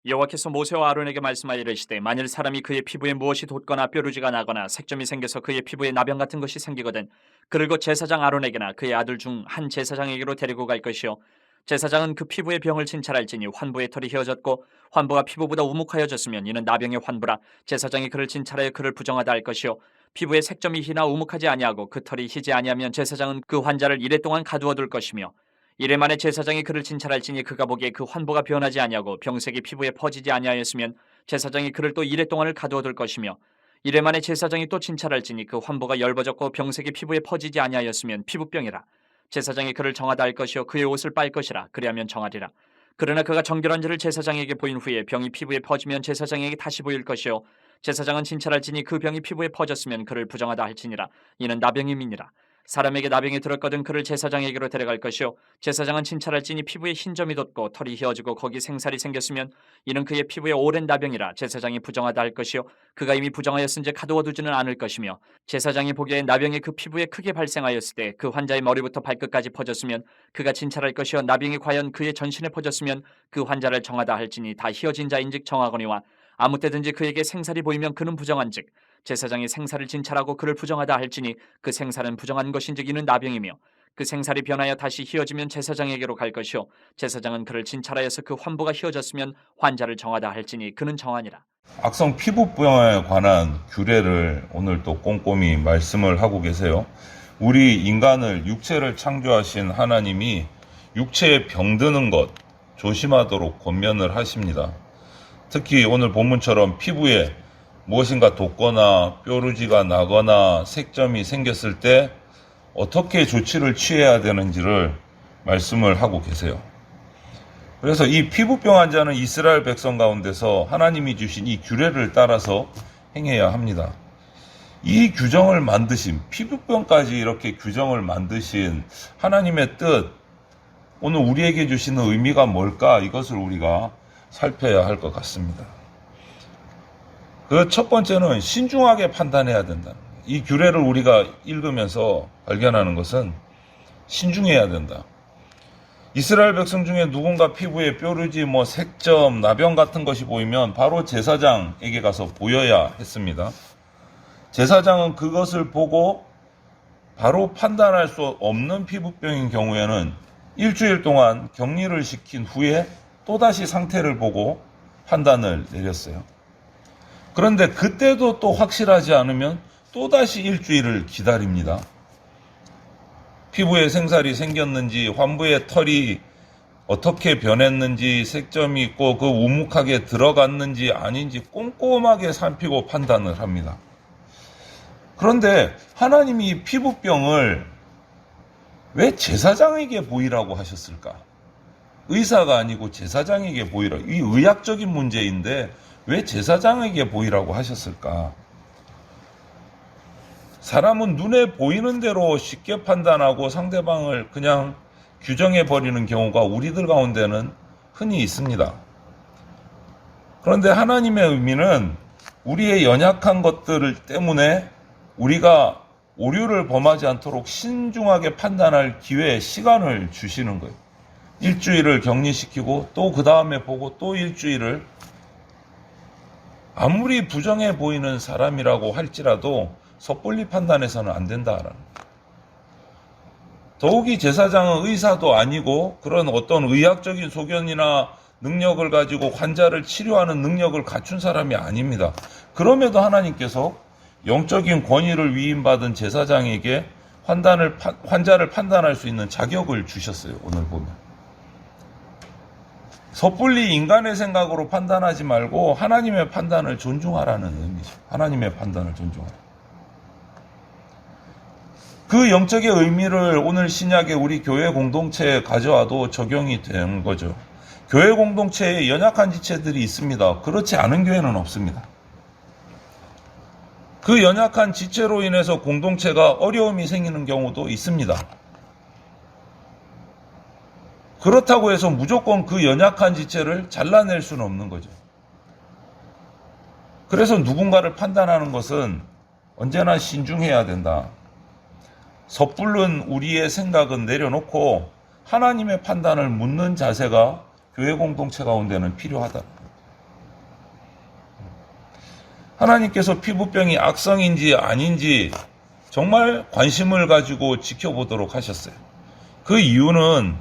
여호와께서 모세와 아론에게 말씀하여 이르시되 만일 사람이 그의 피부에 무엇이 돋거나 뾰루지가 나거나 색점이 생겨서 그의 피부에 나병 같은 것이 생기거든 그를 곧 제사장 아론에게나 그의 아들 중 한 제사장에게로 데리고 갈 것이요 제사장은 그 피부의 병을 진찰할지니 환부의 털이 휘어졌고 환부가 피부보다 우묵하여졌으면 이는 나병의 환부라 제사장이 그를 진찰하여 그를 부정하다 할 것이요 피부에 색점이 희나 우묵하지 아니하고 그 털이 희지 아니하면 제사장은 그 환자를 이레 동안 가두어 둘 것이며 이래 만에 제사장이 그를 진찰할지니 그가 보기에 그 환부가 변하지 아니하고 병색이 피부에 퍼지지 아니하였으면 제사장이 그를 또 이레 동안을 가두어 둘 것이며 이래 만에 제사장이 또 진찰할지니 그 환부가 엷어졌고 병색이 피부에 퍼지지 아니하였으면 피부병이라 제사장이 그를 정하다 할 것이요 그의 옷을 빨 것이라 그리하면 정하리라. 그러나 그가 정결한지를 제사장에게 보인 후에 병이 피부에 퍼지면 제사장에게 다시 보일 것이요 제사장은 진찰할지니 그 병이 피부에 퍼졌으면 그를 부정하다 할지니라. 이는 나병임이니라. 사람에게 나병이 들었거든 그를 제사장에게로 데려갈 것이요 제사장은 진찰할지니 피부에 흰 점이 돋고 털이 휘어지고 거기 생살이 생겼으면 이는 그의 피부에 오랜 나병이라 제사장이 부정하다 할 것이요 그가 이미 부정하였은지 가두어 두지는 않을 것이며 제사장이 보기에 나병이 그 피부에 크게 발생하였을 때 그 환자의 머리부터 발끝까지 퍼졌으면 그가 진찰할 것이요 나병이 과연 그의 전신에 퍼졌으면 그 환자를 정하다 할지니 다 휘어진 자인즉 정하거니와 아무 때든지 그에게 생살이 보이면 그는 부정한즉 제사장이 생살을 진찰하고 그를 부정하다 할지니 그 생살은 부정한 것인즉 이는 나병이며 그 생살이 변하여 다시 휘어지면 제사장에게로 갈 것이요 제사장은 그를 진찰하여서 그 환부가 휘어졌으면 환자를 정하다 할지니 그는 정하니라. 악성 피부병에 관한 규례를 오늘 또 꼼꼼히 말씀을 하고 계세요. 우리 인간을 육체를 창조하신 하나님이 육체에 병드는 것 조심하도록 권면을 하십니다. 특히 오늘 본문처럼 피부에 무엇인가 돋거나 뾰루지가 나거나 색점이 생겼을 때 어떻게 조치를 취해야 되는지를 말씀을 하고 계세요. 그래서 이 피부병 환자는 이스라엘 백성 가운데서 하나님이 주신 이 규례를 따라서 행해야 합니다. 이 규정을 만드신, 피부병까지 이렇게 규정을 만드신 하나님의 뜻, 오늘 우리에게 주시는 의미가 뭘까? 이것을 우리가 살펴야 할 것 같습니다. 그 첫 번째는 신중하게 판단해야 된다. 이 규례를 우리가 읽으면서 발견하는 것은 신중해야 된다. 이스라엘 백성 중에 누군가 피부에 뾰루지, 색점, 나병 같은 것이 보이면 바로 제사장에게 가서 보여야 했습니다. 제사장은 그것을 보고 바로 판단할 수 없는 피부병인 경우에는 일주일 동안 격리를 시킨 후에 또다시 상태를 보고 판단을 내렸어요. 그런데 그때도 또 확실하지 않으면 또다시 일주일을 기다립니다. 피부에 생살이 생겼는지, 환부의 털이 어떻게 변했는지, 색점이 있고 그 우묵하게 들어갔는지 아닌지 꼼꼼하게 살피고 판단을 합니다. 그런데 하나님이 이 피부병을 왜 제사장에게 보이라고 하셨을까? 의사가 아니고 제사장에게 보이라. 이 의학적인 문제인데 왜 제사장에게 보이라고 하셨을까? 사람은 눈에 보이는 대로 쉽게 판단하고 상대방을 그냥 규정해버리는 경우가 우리들 가운데는 흔히 있습니다. 그런데 하나님의 의미는 우리의 연약한 것들 때문에 우리가 오류를 범하지 않도록 신중하게 판단할 기회, 시간을 주시는 거예요. 일주일을 격리시키고 또 그 다음에 보고 또 일주일을, 아무리 부정해 보이는 사람이라고 할지라도 섣불리 판단해서는 안 된다라는 거예요. 더욱이 제사장은 의사도 아니고 그런 어떤 의학적인 소견이나 능력을 가지고 환자를 치료하는 능력을 갖춘 사람이 아닙니다. 그럼에도 하나님께서 영적인 권위를 위임받은 제사장에게 환자를 판단할 수 있는 자격을 주셨어요. 오늘 보면. 섣불리 인간의 생각으로 판단하지 말고 하나님의 판단을 존중하라는 의미죠. 하나님의 판단을 존중하라. 그 영적의 의미를 오늘 신약의 우리 교회 공동체에 가져와도 적용이 되는 거죠. 교회 공동체에 연약한 지체들이 있습니다. 그렇지 않은 교회는 없습니다. 그 연약한 지체로 인해서 공동체가 어려움이 생기는 경우도 있습니다. 그렇다고 해서 무조건 그 연약한 지체를 잘라낼 수는 없는 거죠. 그래서 누군가를 판단하는 것은 언제나 신중해야 된다. 섣불른 우리의 생각은 내려놓고 하나님의 판단을 묻는 자세가 교회 공동체 가운데는 필요하다. 하나님께서 피부병이 악성인지 아닌지 정말 관심을 가지고 지켜보도록 하셨어요. 그 이유는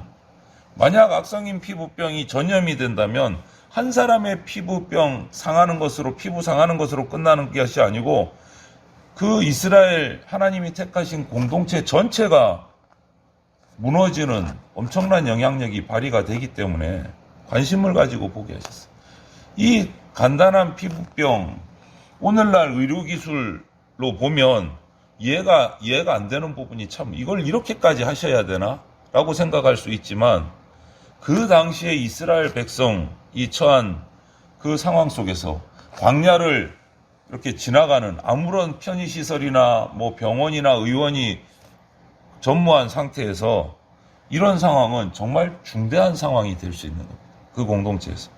만약 악성인 피부병이 전염이 된다면 한 사람의 피부병 상하는 것으로, 피부 상하는 것으로 끝나는 것이 아니고 그 이스라엘 하나님이 택하신 공동체 전체가 무너지는 엄청난 영향력이 발휘가 되기 때문에 관심을 가지고 보게 하셨어요. 이 간단한 피부병, 오늘날 의료기술로 보면 이해가 안 되는 부분이 참 이걸 이렇게까지 하셔야 되나? 라고 생각할 수 있지만 그 당시에 이스라엘 백성이 처한 그 상황 속에서 광야를 이렇게 지나가는 아무런 편의시설이나 뭐 병원이나 의원이 전무한 상태에서 이런 상황은 정말 중대한 상황이 될 수 있는 겁니다. 그 공동체에서.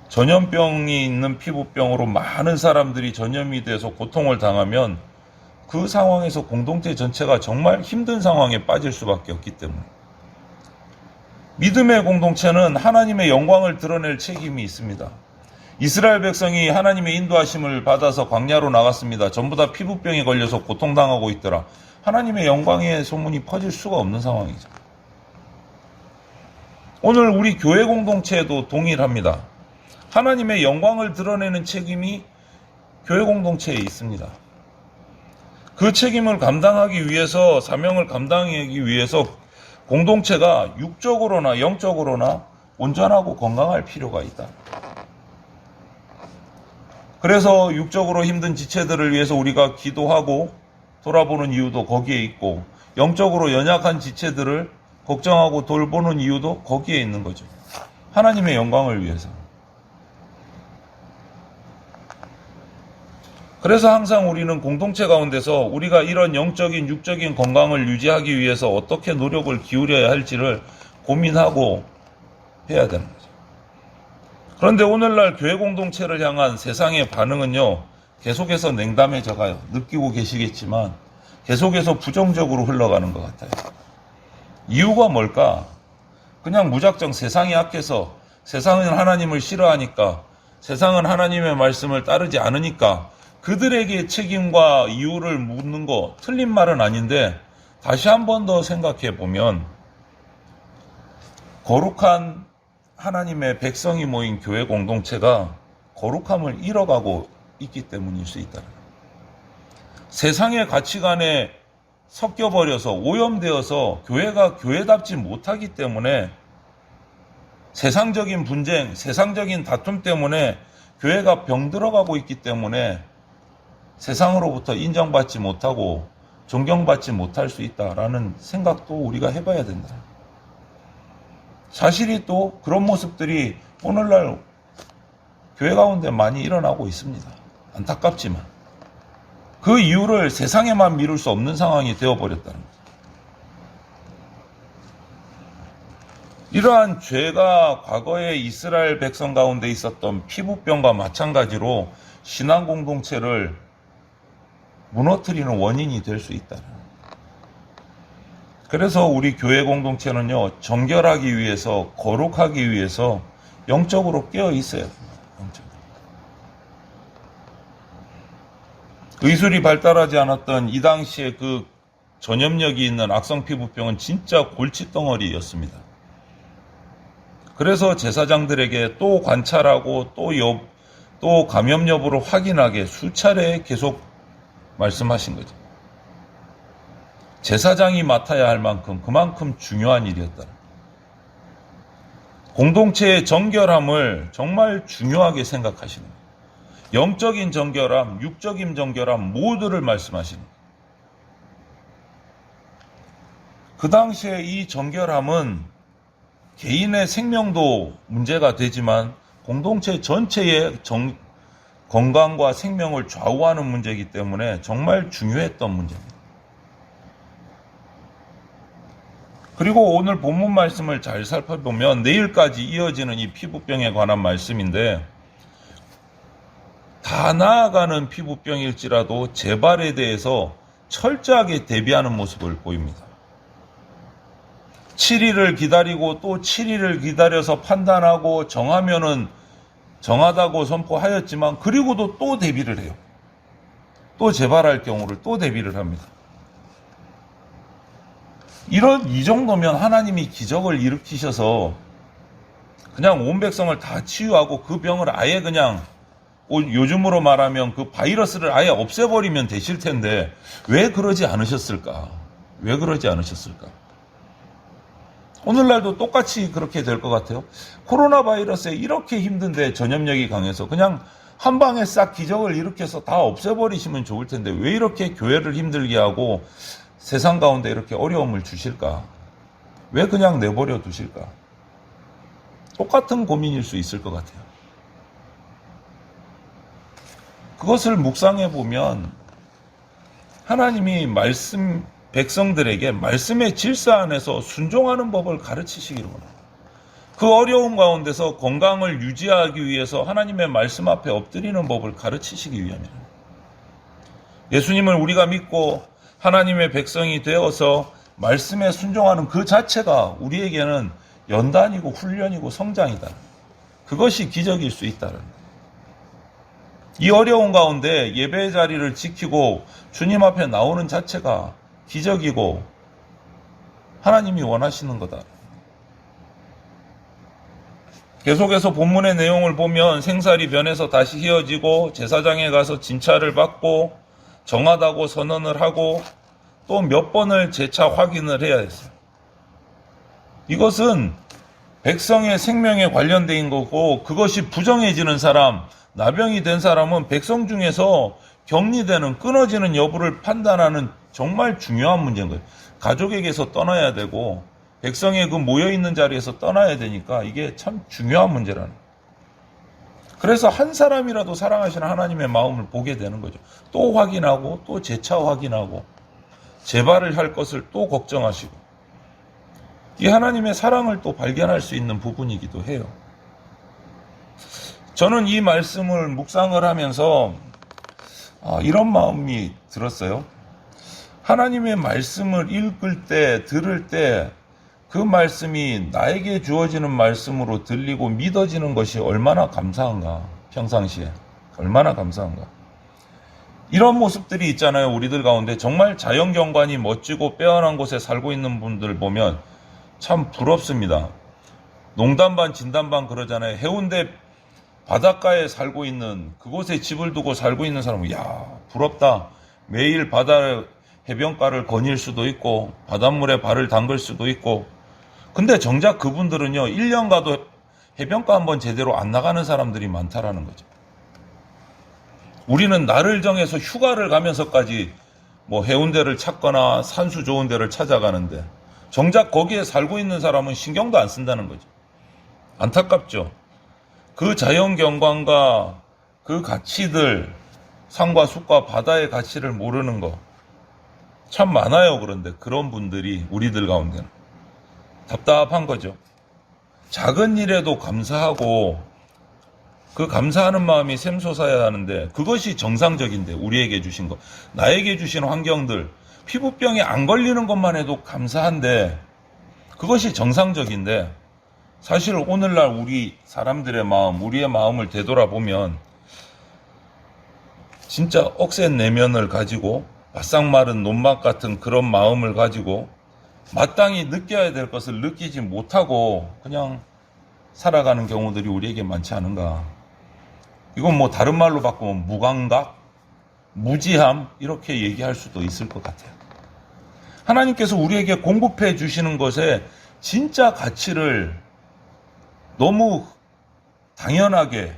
전염병이 있는 피부병으로 많은 사람들이 전염이 돼서 고통을 당하면 그 상황에서 공동체 전체가 정말 힘든 상황에 빠질 수밖에 없기 때문에. 믿음의 공동체는 하나님의 영광을 드러낼 책임이 있습니다. 이스라엘 백성이 하나님의 인도하심을 받아서 광야로 나갔습니다. 전부 다 피부병에 걸려서 고통당하고 있더라. 하나님의 영광의 소문이 퍼질 수가 없는 상황이죠. 오늘 우리 교회 공동체에도 동일합니다. 하나님의 영광을 드러내는 책임이 교회 공동체에 있습니다. 그 책임을 감당하기 위해서, 사명을 감당하기 위해서 공동체가 육적으로나 영적으로나 온전하고 건강할 필요가 있다. 그래서 육적으로 힘든 지체들을 위해서 우리가 기도하고 돌아보는 이유도 거기에 있고, 영적으로 연약한 지체들을 걱정하고 돌보는 이유도 거기에 있는 거죠. 하나님의 영광을 위해서. 그래서 항상 우리는 공동체 가운데서 우리가 이런 영적인, 육적인 건강을 유지하기 위해서 어떻게 노력을 기울여야 할지를 고민하고 해야 되는 거죠. 그런데 오늘날 교회 공동체를 향한 세상의 반응은요, 계속해서 냉담해져 가요. 느끼고 계시겠지만 계속해서 부정적으로 흘러가는 것 같아요. 이유가 뭘까? 그냥 무작정 세상이 악해서, 세상은 하나님을 싫어하니까, 세상은 하나님의 말씀을 따르지 않으니까 그들에게 책임과 이유를 묻는 거 틀린 말은 아닌데, 다시 한 번 더 생각해 보면 거룩한 하나님의 백성이 모인 교회 공동체가 거룩함을 잃어가고 있기 때문일 수 있다. 세상의 가치관에 섞여버려서 오염되어서 교회가 교회답지 못하기 때문에 세상적인 분쟁, 세상적인 다툼 때문에 교회가 병들어가고 있기 때문에 세상으로부터 인정받지 못하고 존경받지 못할 수 있다라는 생각도 우리가 해봐야 된다. 사실이 또 그런 모습들이 오늘날 교회 가운데 많이 일어나고 있습니다. 안타깝지만 그 이유를 세상에만 미룰 수 없는 상황이 되어버렸다는 거죠. 이러한 죄가 과거에 이스라엘 백성 가운데 있었던 피부병과 마찬가지로 신앙 공동체를 무너뜨리는 원인이 될 수 있다. 그래서 우리 교회 공동체는요, 정결하기 위해서, 거룩하기 위해서 영적으로 깨어 있어야 됩니다. 영적으로. 의술이 발달하지 않았던 이 당시에 그 전염력이 있는 악성 피부병은 진짜 골칫덩어리였습니다. 그래서 제사장들에게 또 관찰하고 또 감염 여부를 확인하게 수차례 계속 말씀하신 거죠. 제사장이 맡아야 할 만큼 그만큼 중요한 일이었다. 공동체의 정결함을 정말 중요하게 생각하시는 거예요. 영적인 정결함, 육적인 정결함 모두를 말씀하시는 거예요. 그 당시에 이 정결함은 개인의 생명도 문제가 되지만 공동체 전체의 건강과 생명을 좌우하는 문제이기 때문에 정말 중요했던 문제입니다. 그리고 오늘 본문 말씀을 잘 살펴보면 내일까지 이어지는 이 피부병에 관한 말씀인데, 다 나아가는 피부병일지라도 재발에 대해서 철저하게 대비하는 모습을 보입니다. 7일을 기다리고 또 7일을 기다려서 판단하고 정하면은 정하다고 선포하였지만 그리고도 또 대비를 해요. 또 재발할 경우를 또 대비를 합니다. 이 정도면 하나님이 기적을 일으키셔서 그냥 온 백성을 다 치유하고 그 병을 아예 그냥 요즘으로 말하면 그 바이러스를 아예 없애버리면 되실 텐데 왜 그러지 않으셨을까? 왜 그러지 않으셨을까? 오늘날도 똑같이 그렇게 될 것 같아요. 코로나 바이러스에 이렇게 힘든데 전염력이 강해서 그냥 한 방에 싹 기적을 일으켜서 다 없애버리시면 좋을 텐데 왜 이렇게 교회를 힘들게 하고 세상 가운데 이렇게 어려움을 주실까? 왜 그냥 내버려 두실까? 똑같은 고민일 수 있을 것 같아요. 그것을 묵상해 보면 하나님이 백성들에게 말씀의 질서 안에서 순종하는 법을 가르치시기를 원합니다. 그 어려운 가운데서 건강을 유지하기 위해서 하나님의 말씀 앞에 엎드리는 법을 가르치시기 위함입니다. 예수님을 우리가 믿고 하나님의 백성이 되어서 말씀에 순종하는 그 자체가 우리에게는 연단이고 훈련이고 성장이다. 그것이 기적일 수 있다는 거예요. 이 어려운 가운데 예배의 자리를 지키고 주님 앞에 나오는 자체가 기적이고 하나님이 원하시는 거다. 계속해서 본문의 내용을 보면 생살이 변해서 다시 휘어지고 제사장에 가서 진찰을 받고 정하다고 선언을 하고 또 몇 번을 재차 확인을 해야 했어요. 이것은 백성의 생명에 관련된 거고 그것이 부정해지는 사람, 나병이 된 사람은 백성 중에서 격리되는 끊어지는 여부를 판단하는 정말 중요한 문제인 거예요. 가족에게서 떠나야 되고 백성의 그 모여있는 자리에서 떠나야 되니까 이게 참 중요한 문제라는 거예요. 그래서 한 사람이라도 사랑하시는 하나님의 마음을 보게 되는 거죠. 또 확인하고 또 재차 확인하고 재발을 할 것을 또 걱정하시고 이 하나님의 사랑을 또 발견할 수 있는 부분이기도 해요. 저는 이 말씀을 묵상을 하면서 이런 마음이 들었어요. 하나님의 말씀을 읽을 때, 들을 때 그 말씀이 나에게 주어지는 말씀으로 들리고 믿어지는 것이 얼마나 감사한가. 평상시에 얼마나 감사한가. 이런 모습들이 있잖아요. 우리들 가운데 정말 자연경관이 멋지고 빼어난 곳에 살고 있는 분들 보면 참 부럽습니다. 농담 반 진담 반 그러잖아요. 해운대 바닷가에 살고 있는 그곳에 집을 두고 살고 있는 사람은 부럽다. 매일 해변가를 거닐 수도 있고 바닷물에 발을 담글 수도 있고 근데 정작 그분들은요 1년 가도 해변가 한번 제대로 안 나가는 사람들이 많다라는 거죠. 우리는 날을 정해서 휴가를 가면서까지 해운대를 찾거나 산수 좋은 데를 찾아가는데 정작 거기에 살고 있는 사람은 신경도 안 쓴다는 거죠. 안타깝죠. 그 자연경관과 그 가치들, 산과 숲과 바다의 가치를 모르는 거 참 많아요. 그런데 그런 분들이 우리들 가운데는 답답한 거죠. 작은 일에도 감사하고 그 감사하는 마음이 샘솟아야 하는데 그것이 정상적인데 우리에게 주신 것, 나에게 주신 환경들, 피부병에 안 걸리는 것만 해도 감사한데 그것이 정상적인데 사실 오늘날 우리 사람들의 마음, 우리의 마음을 되돌아보면 진짜 억센 내면을 가지고 바싹 마른 논맛 같은 그런 마음을 가지고 마땅히 느껴야 될 것을 느끼지 못하고 그냥 살아가는 경우들이 우리에게 많지 않은가. 이건 다른 말로 바꾸면 무감각, 무지함 이렇게 얘기할 수도 있을 것 같아요. 하나님께서 우리에게 공급해 주시는 것에 진짜 가치를 너무 당연하게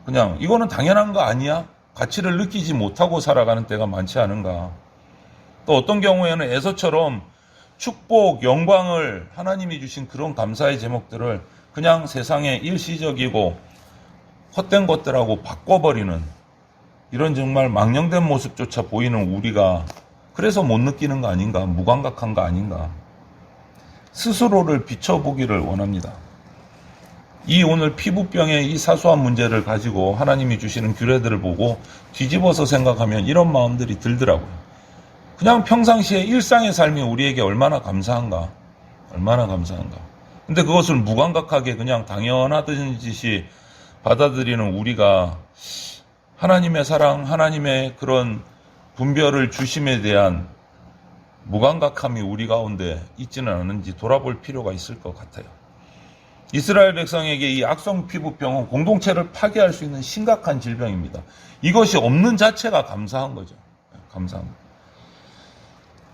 그냥 이거는 당연한 거 아니야? 가치를 느끼지 못하고 살아가는 때가 많지 않은가. 또 어떤 경우에는 에서처럼 축복, 영광을 하나님이 주신 그런 감사의 제목들을 그냥 세상에 일시적이고 헛된 것들하고 바꿔버리는 이런 정말 망령된 모습조차 보이는 우리가 그래서 못 느끼는 거 아닌가, 무감각한 거 아닌가. 스스로를 비춰보기를 원합니다. 이 오늘 피부병의 이 사소한 문제를 가지고 하나님이 주시는 규례들을 보고 뒤집어서 생각하면 이런 마음들이 들더라고요. 그냥 평상시에 일상의 삶이 우리에게 얼마나 감사한가. 얼마나 감사한가. 근데 그것을 무감각하게 그냥 당연하듯이 받아들이는 우리가 하나님의 사랑, 하나님의 그런 분별을 주심에 대한 무감각함이 우리 가운데 있지는 않은지 돌아볼 필요가 있을 것 같아요. 이스라엘 백성에게 이 악성 피부병은 공동체를 파괴할 수 있는 심각한 질병입니다. 이것이 없는 자체가 감사한 거죠. 감사한 거.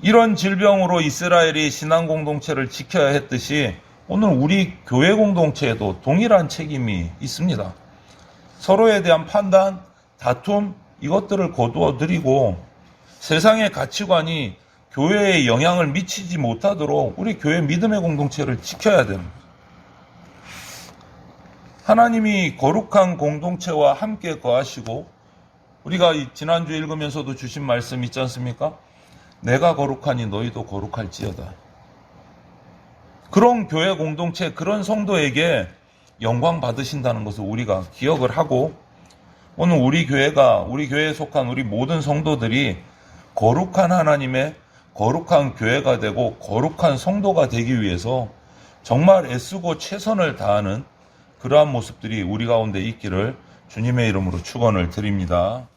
이런 질병으로 이스라엘이 신앙 공동체를 지켜야 했듯이 오늘 우리 교회 공동체에도 동일한 책임이 있습니다. 서로에 대한 판단, 다툼 이것들을 거두어 드리고 세상의 가치관이 교회에 영향을 미치지 못하도록 우리 교회 믿음의 공동체를 지켜야 됩니다. 하나님이 거룩한 공동체와 함께 거하시고 우리가 지난주 읽으면서도 주신 말씀 있지 않습니까? 내가 거룩하니 너희도 거룩할지어다. 그런 교회 공동체, 그런 성도에게 영광 받으신다는 것을 우리가 기억을 하고 오늘 우리 교회에 속한 우리 모든 성도들이 거룩한 하나님의 거룩한 교회가 되고 거룩한 성도가 되기 위해서 정말 애쓰고 최선을 다하는 그러한 모습들이 우리 가운데 있기를 주님의 이름으로 축원을 드립니다.